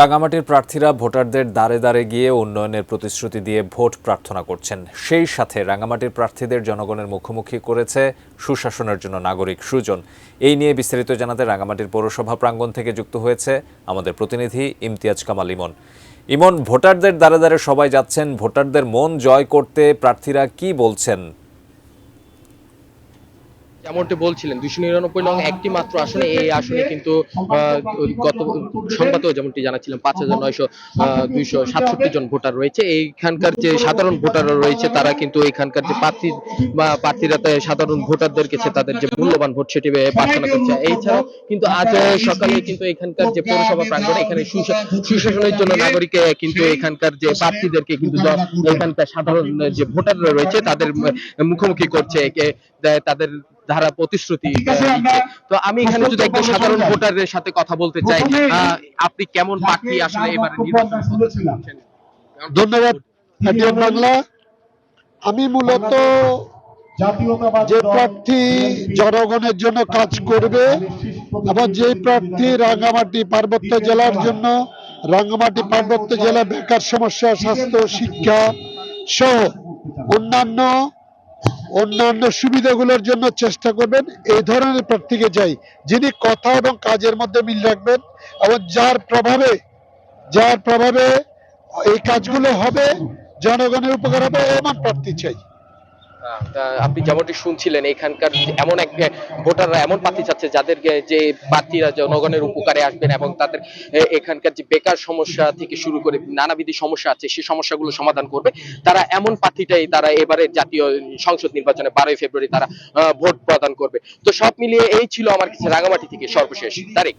রাঙামাটির প্রার্থীরা ভোটারদের দ্বারে দ্বারে গিয়ে উন্নয়নের প্রতিশ্রুতি দিয়ে ভোট প্রার্থনা করছেন। সেই সাথে রাঙামাটির প্রার্থীদের জনগণের মুখোমুখি করেছে সুশাসনের জন্য নাগরিক সৃজন। এই নিয়ে বিস্তারিত জানাতে রাঙামাটির পৌরসভা প্রাঙ্গণ থেকে যুক্ত হয়েছে আমাদের প্রতিনিধি ইমতিয়াজ কামাল ইমন। ইমন, ভোটারদের দ্বারে দ্বারে সবাই যাচ্ছেন, ভোটারদের মন জয় করতে প্রার্থীরা কি বলছেন? যেমনটি বলছিলেন 299 নং একটি মাত্র আসনে, এই আসনে কিন্তু গত সংবাদেও যেমনটি জানাচ্ছিলাম 5,900 জন ভোটার রয়েছে। এইখানকার যে সাধারণ ভোটাররা রয়েছে তারা কিন্তু এখানকার যে প্রার্থীরা সাধারণ ভোটারদের কাছে তাদের যে মূল্যবান ভোট সেটি প্রার্থনা করছে। এছাড়াও কিন্তু আজ সকালে কিন্তু এখানকার যে পৌরসভা প্রাঙ্গণে এখানে সুশাসনের জন্য নাগরিক কিন্তু এখানকার যে প্রার্থীদেরকে কিন্তু এখানকার সাধারণ যে ভোটাররা রয়েছে তাদের মুখোমুখি করছে, তাদের ধারা প্রতিশ্রুতি দিচ্ছে। তো আমি এখানে যদি একজন সাধারণ ভোটারের সাথে কথা বলতে চাই, আপনি কেমন প্রার্থী আসলে এবারে নির্বাচন করছেন? ধন্যবাদ এটিএন বাংলা। আমি মূলত যে প্রার্থী জনগণের জন্য কাজ করবে এবং যে প্রার্থী রাঙ্গামাটি পার্বত্য জেলার জন্য, রাঙ্গামাটি পার্বত্য জেলা বেকার সমস্যা, স্বাস্থ্য, শিক্ষা সহ অন্যান্য সুবিধাগুলোর জন্য চেষ্টা করবেন, এই ধরনের প্রার্থীকে চাই, যিনি কথা এবং কাজের মধ্যে মিল রাখবেন এবং যার প্রভাবে এই কাজগুলো হবে, জনগণের উপকার হবে, এমন প্রার্থী চাই। আপনি যেমনটি শুনছিলেন এখানকার এমন এক ভোটাররা এমন প্রার্থী চাচ্ছে যাদেরকে যে প্রার্থীরা জনগণের উপকারে আসবেন এবং তাদের এখানকার যে বেকার সমস্যা থেকে শুরু করে নানাবিধ সমস্যা আছে সেই সমস্যাগুলো সমাধান করবে। তারা এমন প্রার্থীটাই তারা এবারে জাতীয় সংসদ নির্বাচনে 12 ফেব্রুয়ারি তারা ভোট প্রদান করবে। তো সব মিলিয়ে এই ছিল আমার কাছে রাঙামাটি থেকে সর্বশেষ তারিখ।